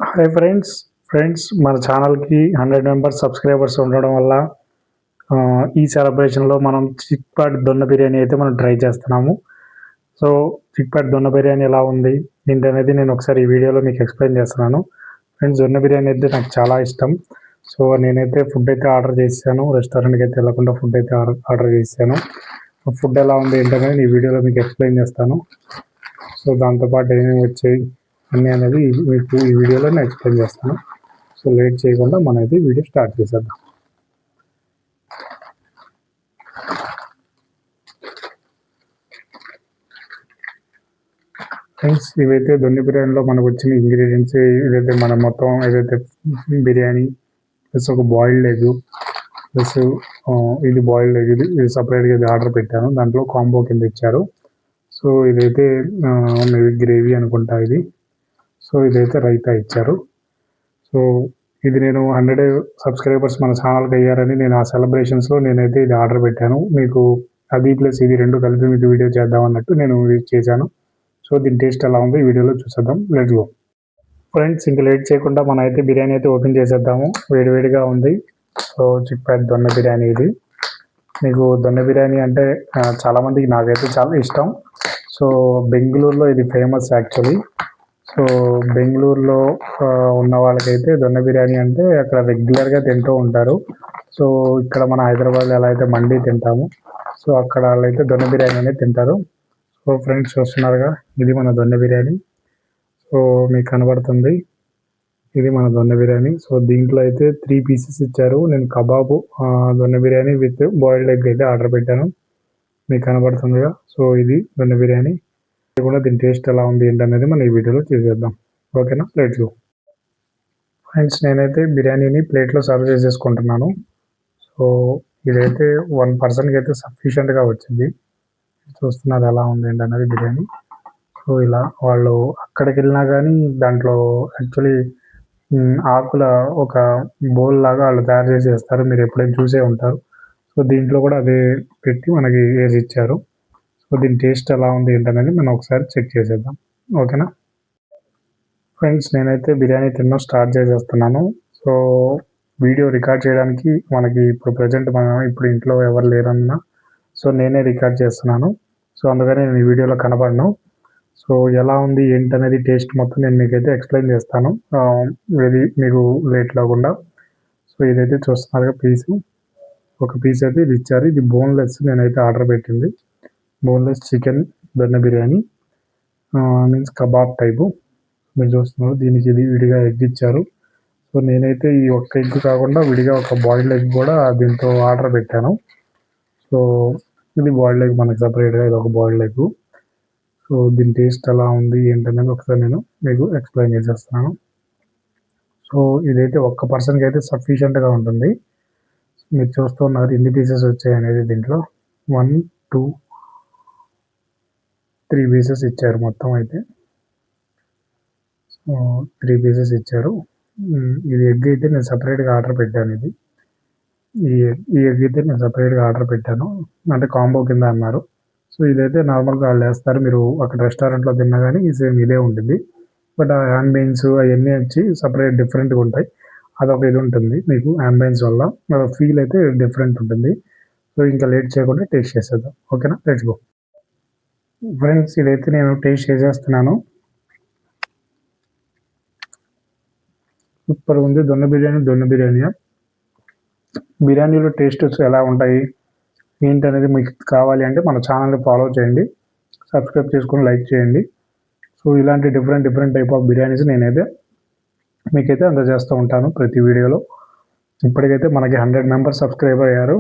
Hi friends మన ఛానల్‌కి 100 members subscribers ఉండడం వల్ల ఈ సెలబ్రేషన్‌లో మనం చిక్‌పాట్ దొన్న బిర్యానీ అయితే మనం ట్రై చేస్తున్నాము. సో, చిక్‌పాట్ దొన్న బిర్యానీ ఎలా ఉంది? ఏంటనేది నేను ఒకసారి ఈ వీడియోలో మీకు ఎక్స్‌ప్లెయిన్ చేస్తున్నాను. ఫ్రెండ్స్ దొన్న బిర్యానీ అయితే నాకు చాలా ఇష్టం. సో, నేనైతే ఫుడ్ అయితే ఆర్డర్ చేసేసాను. రెస్టారెంట్‌కి అయితే వెళ్ళకుండా ఫుడ్ అయితే ఆర్డర్ చేసేసాను. ఫుడ్ ఎలా ఉంది ఏంటనేది ఈ వీడియోలో మీకు ఎక్స్‌ప్లెయిన్ చేస్తాను. సో, దాంతో పాటు ఏమేమి వచ్చాయి అన్నీ అనేది మీకు ఈ వీడియోలో నేను ఎక్స్‌ప్లెయిన్ చేస్తాను. సో లేట్ చేయకుండా మనం అయితే వీడియో స్టార్ట్ చేసేద్దాం. ఫ్రెండ్స్ ఇవైతే దొన్ని బిర్యానీలో మనకు వచ్చిన ఇంగ్రీడియంట్స్ ఇదైతే మనం మొత్తం ఏదైతే బిర్యానీ ప్లస్ ఒక బాయిల్డ్ ఎగ్ ప్లస్ ఇది బాయిల్డ్ ఎగ్ ఇది సపరేట్గా ఇది ఆర్డర్ పెట్టాను. దాంట్లో కాంబో కింద ఇచ్చారు. సో ఇదైతే గ్రేవీ అనుకుంటా ఇది. సో ఇదైతే రైతా ఇచ్చారు. సో ఇది నేను 100 సబ్స్క్రైబర్స్ మన ఛానల్‌కి అయ్యారని నేను ఆ సెలబ్రేషన్స్‌లో నేనైతే ఇది ఆర్డర్ పెట్టాను. మీకు అది ప్లస్ ఇది 2 కలిపి మీకు వీడియో చేద్దాం అన్నట్టు నేను ఇది చేశాను. సో దీని టేస్ట్ ఎలా ఉందో ఈ వీడియోలో చూసేద్దాం. Let's go. ఫ్రెండ్స్ ఇంక లేట్ చేయకుండా మనం అయితే బిర్యానీ అయితే ఓపెన్ చేసేద్దాము. వేడివేడిగా ఉంది. సో చిక్‌పేట్ దొన్న బిర్యానీ ఇది. మీకు దొన్న బిర్యానీ అంటే చాలామందికి నాకైతే చాలా ఇష్టం. సో బెంగుళూరులో ఇది ఫేమస్ యాక్చువల్లీ. సో బెంగుళూరులో ఉన్న వాళ్ళకైతే దొన్న బిర్యానీ అంటే అక్కడ రెగ్యులర్గా తింటూ ఉంటారు. సో ఇక్కడ మన హైదరాబాద్లో ఎలా అయితే మండీ తింటాము, సో అక్కడ వాళ్ళైతే దొన్న బిర్యానీ అనేది తింటారు. సో ఫ్రెండ్స్ చూస్తున్నారుగా, ఇది మన దొన్న బిర్యానీ. సో మీకు కనబడుతుంది, ఇది మన దొన్న బిర్యానీ. సో దీంట్లో అయితే 3 పీసెస్ ఇచ్చారు. నేను kebab donne biryani with boiled egg అయితే ఆర్డర్ పెట్టాను. మీకు కనబడుతుందిగా. సో ఇది దొన్న బిర్యానీ. కూడా దీని టేస్ట్ ఎలా ఉంది ఏంటనేది మనం ఈ వీడియోలో చూసేద్దాం. ఓకేనా, లెట్స్ గో. ఫ్రెండ్స్ నేనైతే బిర్యానీని ప్లేట్లో సర్వ్ చేసేసుకుంటున్నాను. సో ఇదైతే 1 పర్సన్కి అయితే సఫిషియెంట్గా వచ్చింది. చూస్తున్నారు ఎలా ఉంది ఏంటనేది బిర్యానీ. సో ఇలా వాళ్ళు అక్కడికి వెళ్ళినా కానీ దాంట్లో యాక్చువల్లీ ఆకుల ఒక బౌల్ లాగా వాళ్ళు తయారు చేసి వేస్తారు. మీరు ఎప్పుడైనా చూసే ఉంటారు. సో దీంట్లో కూడా అదే పెట్టి మనకి వేసి ఇచ్చారు. సో దీని టేస్ట్ ఎలా ఉంది ఏంటనేది మనం ఒకసారి చెక్ చేసేద్దాం. ఓకేనా ఫ్రెండ్స్, నేనైతే బిర్యానీ తినడం స్టార్ట్ చేసేస్తున్నాను. సో వీడియో రికార్డ్ చేయడానికి మనకి ఇప్పుడు ప్రజెంట్ మనం ఇప్పుడు ఇంట్లో ఎవరు లేరన్నా, సో నేనే రికార్డ్ చేస్తున్నాను. సో అందుకని నేను ఈ వీడియోలో కనబడను. సో ఎలా ఉంది ఏంటనేది టేస్ట్ మొత్తం నేను మీకైతే ఎక్స్ప్లెయిన్ చేస్తాను, ఇది మీకు లేట్ లేకుండా. సో ఇదైతే చూస్తున్నారుగా పీసు, ఒక పీస్ అయితే ఇది ఇచ్చారు. ఇది బోన్లెస్ నేనైతే ఆర్డర్ పెట్టింది. Boneless chicken donne biryani, means kebab type. మీరు చూస్తున్నారు, దీనికి ఇది విడిగా ఎగ్ ఇచ్చారు. సో నేనైతే ఈ ఒక్క ఎగ్ కాకుండా విడిగా ఒక బాయిల్డ్ ఎగ్ కూడా దీంతో ఆర్డర్ పెట్టాను. సో ఇది బాయిల్డ్ ఎగ్ మనకి సపరేట్గా, ఇది ఒక బాయిల్డ్ ఎగ్. సో దీని టేస్ట్ ఎలా ఉంది ఏంటనేది ఒకసారి నేను మీకు ఎక్స్ప్లెయిన్ చేసేస్తున్నాను. సో ఇదైతే ఒక్క పర్సన్కి అయితే సఫిషియెంట్గా ఉంటుంది. మీరు చూస్తున్నారు ఎన్ని పీసెస్ వచ్చాయి అనేది. దీంట్లో 1, 2, 3 పీసెస్ ఇచ్చారు మొత్తం అయితే. 3 పీసెస్ ఇచ్చారు. ఇది ఎగ్ అయితే నేను సపరేట్గా ఆర్డర్ పెట్టాను. ఇది ఈ ఎగ్ అయితే నేను సపరేట్గా ఆర్డర్ పెట్టాను, అంటే కాంబో కింద అన్నారు. సో ఇదైతే నార్మల్గా వాళ్ళు వేస్తారు. మీరు అక్కడ రెస్టారెంట్లో తిన్నా కానీ సేమ్ ఇదే ఉంటుంది. బట్ ఆ యాంబియన్స్ అవన్నీ వచ్చి సపరేట్ డిఫరెంట్గా ఉంటాయి. అదొక ఇది ఉంటుంది మీకు యాంబియన్స్ వల్ల ఫీల్ అయితే డిఫరెంట్ ఉంటుంది. సో ఇంకా లేట్ చేయకుండా టేస్ట్ చేసేద్దాం. ఓకేనా, లెట్స్ గో. ఫ్రెండ్స్ ఇదైతే నేను టేస్ట్ చేసేస్తున్నాను. సూపర్ ఉంది. దొన్న బిర్యానీ. బిర్యానీలో టేస్ట్ ఎలా ఉంటాయి ఏంటనేది మీకు కావాలి అంటే మన ఛానల్ని ఫాలో చేయండి, సబ్స్క్రైబ్ చేసుకొని లైక్ చేయండి. సో ఇలాంటి డిఫరెంట్ టైప్ ఆఫ్ బిర్యానీస్ నేనైతే మీకైతే అందజేస్తూ ఉంటాను ప్రతి వీడియోలో. ఇప్పటికైతే మనకి 100 మెంబర్స్ సబ్స్క్రైబ్ అయ్యారు.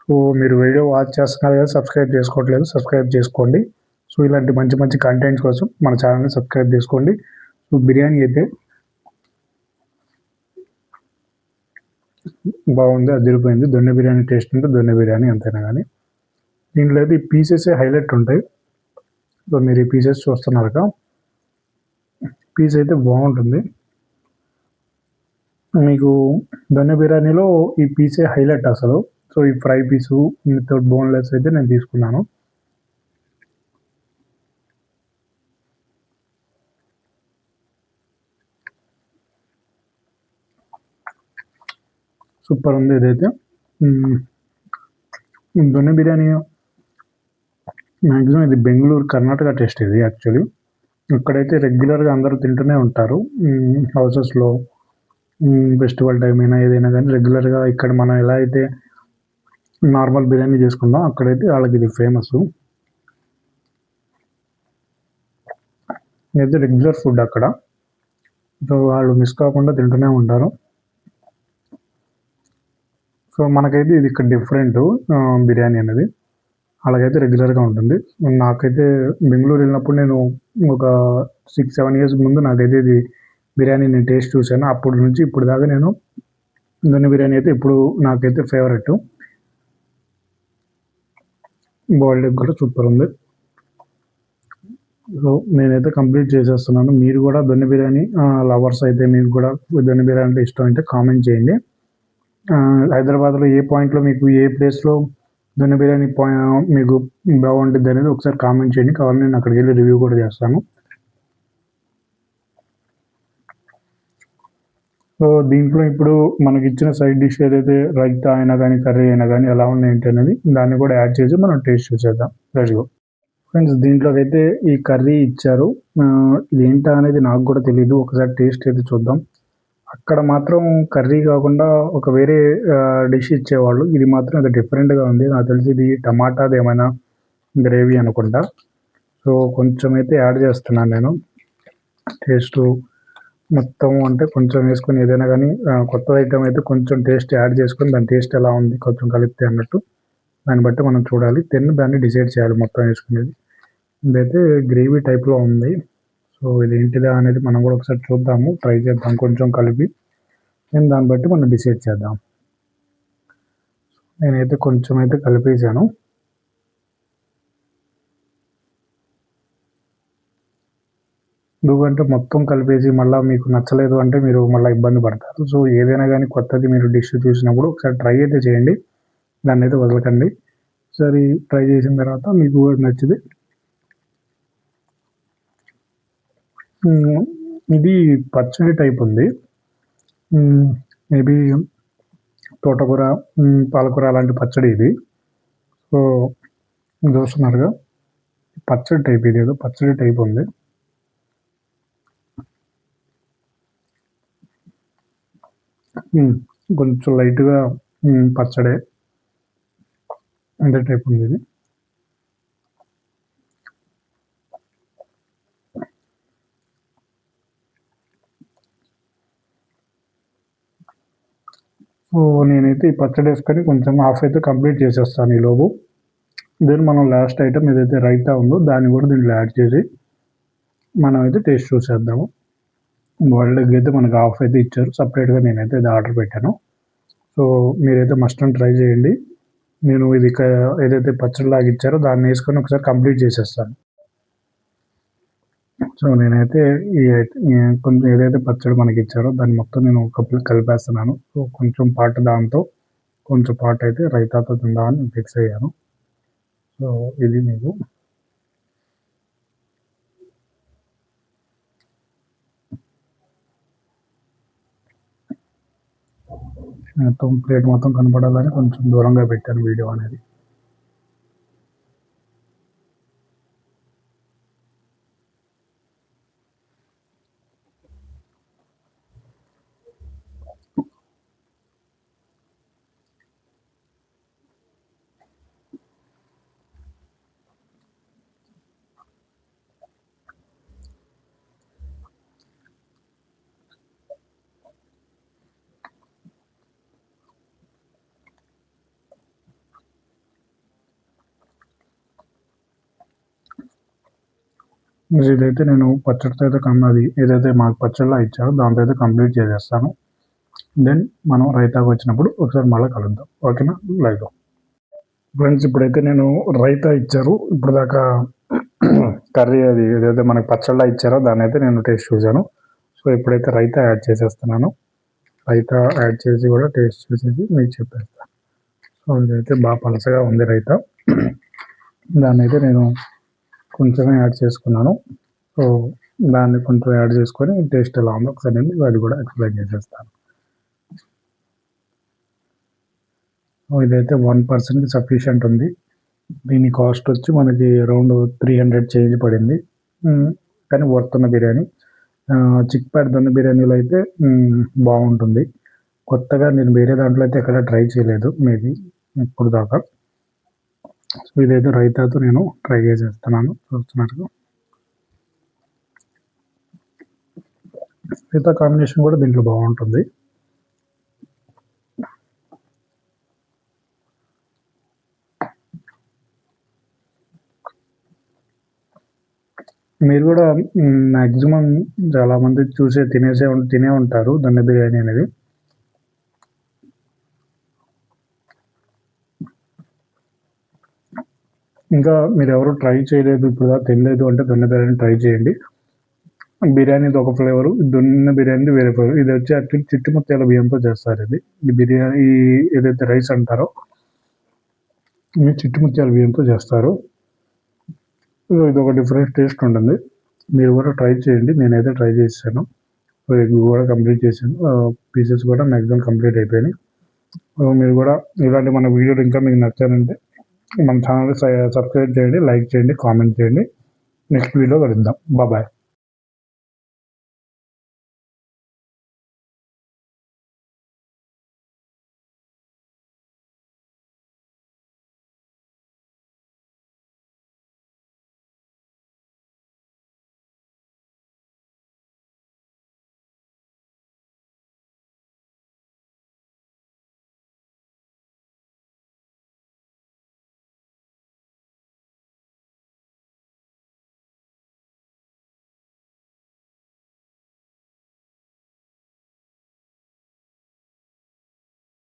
సో మీరు వీడియో వాచ్ చేస్తున్నారు కదా, సబ్స్క్రైబ్ చేసుకోవట్లేదు, సబ్స్క్రైబ్ చేసుకోండి. సో ఇలాంటి మంచి కంటెంట్స్ కోసం మన ఛానల్ని సబ్స్క్రైబ్ చేసుకోండి. సో బిర్యానీ అయితే బాగుంది, అదిరిపోయింది. దొన్న బిర్యానీ టేస్ట్ అంటే దొన్న బిర్యానీ అంతేనా కానీ. దీంట్లో అయితే ఈ పీసెస్ హైలైట్ ఉంటాయి. సో మీరు ఈ పీసెస్ చూస్తున్నారుగా, పీస్ అయితే బాగుంటుంది. మీకు దొన్న బిర్యానీలో ఈ పీసే హైలైట్ అసలు. సో ఈ ఫ్రై పీసు వితౌట్ బోన్లెస్ అయితే నేను తీసుకున్నాను. సూపర్ ఉంది ఇదైతే. దొన్నె బిర్యానీ మ్యాక్సిమం ఇది బెంగుళూరు, కర్ణాటక టేస్ట్ ఇది యాక్చువల్లీ. ఇక్కడైతే రెగ్యులర్‌గా అందరూ తింటూనే ఉంటారు. హౌసెస్‌లో ఫెస్టివల్ టైమ్ అయినా ఏదైనా గానీ రెగ్యులర్‌గా ఇక్కడ మనం ఎలా అయితే నార్మల్ బిర్యానీ చేసుకుంటామో అక్కడైతే వాళ్ళకిది ఫేమసు. ఇదైతే రెగ్యులర్ ఫుడ్ అక్కడ. సో, వాళ్ళు మిస్ కాకుండా తింటూనే ఉంటారు. సో, మనకైతే ఇది ఇక్కడ డిఫరెంటు బిర్యానీ అనేది. అలాగైతే రెగ్యులర్‌గా ఉంటుంది. నాకైతే బెంగుళూరు వెళ్ళినప్పుడు నేను ఒక 6, 7 ఇయర్స్ ముందు నాకైతే ఇది బిర్యానీ నేను టేస్ట్ చూశాను. అప్పటి నుంచి ఇప్పుడు దాకా నేను దొన్నె బిర్యానీ అయితే ఇప్పుడు నాకైతే ఫేవరెట్. బాయిల్డ్ ఎగ్ కూడా సూపర్ ఉంది. సో, నేనైతే కంప్లీట్ చేసేస్తున్నాను. మీరు కూడా దొన్నె బిర్యానీ లవర్స్ అయితే మీకు కూడా దొన్నె బిర్యానీ అంటే ఇష్టం అయితే కామెంట్ చేయండి. హైదరాబాద్‌లో ఏ పాయింట్‌లో మీకు ఏ ప్లేస్‌లో దొన్నె బిర్యానీ మీకు బాగుంటుంది అనేది ఒకసారి కామెంట్ చేయండి. కావాలంటే నేను అక్కడికి వెళ్ళి రివ్యూ కూడా చేస్తాను. సో, దీంట్లో ఇప్పుడు మనకి ఇచ్చిన సైడ్ డిష్ ఏదైతే రైతా అయినా కానీ కర్రీ అయినా కానీ ఎలా ఉంది ఏంటి అనేది దాన్ని కూడా యాడ్ చేసి మనం టేస్ట్ చూసేద్దాం. Let's go. ఫ్రెండ్స్, దీంట్లోకైతే ఈ కర్రీ ఇచ్చారు. ఇది ఏంటా అనేది నాకు కూడా తెలీదు. ఒకసారి టేస్ట్ అయితే చూద్దాం. అక్కడ మాత్రం కర్రీ కాకుండా ఒక వేరే డిష్ ఇచ్చేవాళ్ళు. ఇది మాత్రం అది డిఫరెంట్‌గా ఉంది. నాకు తెలిసి ఇది టమాటాది ఏమైనా గ్రేవీ అనుకుంటా. సో, కొంచెం అయితే యాడ్ చేస్తున్నాను నేను. టేస్టు మొత్తం అంటే కొంచెం వేసుకొని ఏదైనా కానీ కొత్త ఐటెమ్ అయితే కొంచెం టేస్ట్ యాడ్ చేసుకొని దాని టేస్ట్ ఎలా ఉంది కొంచెం కలిపితే అన్నట్టు దాన్ని బట్టి మనం చూడాలి. దాన్ని డిసైడ్ చేయాలి మొత్తం వేసుకునేది. ఇదైతే గ్రేవీ టైప్‌లో ఉంది. సో, ఇది ఏంటిదా అనేది మనం కూడా ఒకసారి చూద్దాము. ట్రై చేద్దాం కొంచెం కలిపి. దాన్ని బట్టి మనం డిసైడ్ చేద్దాం. నేనైతే కొంచెం అయితే కలిపేసాను. ఎందుకంటే మొత్తం కలిపేసి మళ్ళా మీకు నచ్చలేదు అంటే మీరు మళ్ళా ఇబ్బంది పడతారు. సో, ఏదైనా గానీ కొత్తది మీరు డిష్ చూసినప్పుడు ఒకసారి ట్రై అయితే చేయండి. దాన్నైతే వదలకండి. ఒకసారి ట్రై చేసిన తర్వాత మీకు నచ్చితే ఇది పచ్చడి టైప్ ఉంది. మేబీ తోటకూర, పాలకూర అలాంటి పచ్చడి ఇది. సో, చూస్తున్నారుగా పచ్చడి టైప్ ఇదేదో పచ్చడి టైప్ ఉంది. కొంచెం లైట్‌గా పచ్చడే. అదే టైప్ ఉంది ఇది. సో, నేనైతే ఈ పచ్చడి వేసుకొని కొంచెం హాఫ్ అయితే కంప్లీట్ చేసేస్తాను ఈలోపు. దెన్ మనం లాస్ట్ ఐటెమ్ ఏదైతే రైతా ఉందో దాన్ని కూడా దీంట్లో యాడ్ చేసి మనమైతే టేస్ట్ చూసేద్దాము. బాయిల్డ్ ఎగ్ అయితే మనకు హాఫ్ అయితే ఇచ్చారు. సెపరేట్‌గా నేనైతే ఇది ఆర్డర్ పెట్టాను. సో, మీరైతే మస్ట్ అండ్ ట్రై చేయండి. నేను ఇది ఏదైతే పచ్చడిలాగా ఇచ్చారో దాన్ని వేసుకొని ఒకసారి కంప్లీట్ చేసేస్తాను. సో, నేనైతే కొంచెం ఏదైతే పచ్చడి మనకి ఇచ్చారో దాన్ని మొత్తం నేను కలిపేస్తున్నాను. సో, కొంచెం పార్ట్ దాంతో, కొంచెం పార్ట్ అయితే రైతాతో తిందామని ఫిక్స్ అయ్యాను. సో, ఇది మీకు మొత్తం ప్లేట్ మొత్తం కనపడాలని కొంచెం దూరంగా పెట్టాను వీడియో అనేది. ఇదైతే నేను పచ్చడితో అయితే అది ఏదైతే మాకు పచ్చడిలా ఇచ్చారో దాంతో అయితే కంప్లీట్ చేసేస్తాను. దెన్ మనం రైతాకి వచ్చినప్పుడు ఒకసారి మళ్ళీ కలుద్దాం. ఓకేనా? లైవ్ ఫ్రెండ్స్, ఇప్పుడైతే నేను రైతా ఇచ్చారు. ఇప్పుడు దాకా కర్రీ అది ఏదైతే మనకి పచ్చడిలా ఇచ్చారో దాన్ని అయితే నేను టేస్ట్ చూశాను. సో, ఇప్పుడైతే రైతా యాడ్ చేసేస్తున్నాను. రైతా యాడ్ చేసి కూడా టేస్ట్ చూసేసి మీకు చెప్పేస్తాను. సో, ఇదైతే బాగా పలచగా ఉంది రైతా. దాన్ని అయితే నేను కొంచెమే యాడ్ చేసుకున్నాను. సో, దాన్ని కొంచెం యాడ్ చేసుకొని టేస్ట్ ఎలా ఉందో ఒకసారి నేను అది కూడా ఎక్స్‌ప్లెయిన్ చేసేస్తాను. ఇదైతే 1 పర్సన్కి సఫిషియంట్ ఉంది. దీని కాస్ట్ వచ్చి మనకి అరౌండ్ 300 చేంజ్ పడింది. కానీ వర్త్ ఉన్న బిర్యానీ. చిక్పేట దొన్న బిర్యానీలో అయితే బాగుంటుంది. కొత్తగా నేను వేరే దాంట్లో అయితే ఎక్కడ ట్రై చేయలేదు మేబీ ఇప్పుడు దాకా. సో ఇదైతే రైతాతో నేను ట్రై చేసేస్తున్నాను, చూస్తున్నారు. రైతా కాంబినేషన్ కూడా దీంట్లో బాగుంటుంది. మీరు కూడా మ్యాక్సిమం చాలామంది తినే ఉంటారు దొన్న బిర్యానీ అనేది. ఇంకా మీరు ఎవరు ట్రై చేయలేదు, ఇప్పుడు దాకా తినలేదు అంటే దొన్న బిర్యానీ ట్రై చేయండి. బిర్యానీది ఒక ఫ్లేవరు, దొన్న బిర్యానీది వేరే ఫ్లేవర్. ఇది వచ్చి యాక్చువల్లీ చిట్టి ముత్యాల బియ్యంతో చేస్తారు. ఈ బిర్యానీ ఏదైతే రైస్ అంటారో ఇది చిట్టి ముత్యాల బియ్యంతో చేస్తారు. ఇది ఒక డిఫరెంట్ టేస్ట్ ఉంటుంది. మీరు కూడా ట్రై చేయండి. నేనైతే ట్రై చేశాను. ఎగ్ కూడా కంప్లీట్ చేశాను. పీసెస్ కూడా మ్యాక్సిమం కంప్లీట్ అయిపోయినాయి. మీరు కూడా ఇలాంటి మన వీడియోలు ఇంకా మీకు నచ్చాలంటే మన ఛానల్ని సబ్స్క్రైబ్ చేయండి, లైక్ చేయండి, కామెంట్ చేయండి. నెక్స్ట్ వీడియో కలుద్దాం. బాయ్.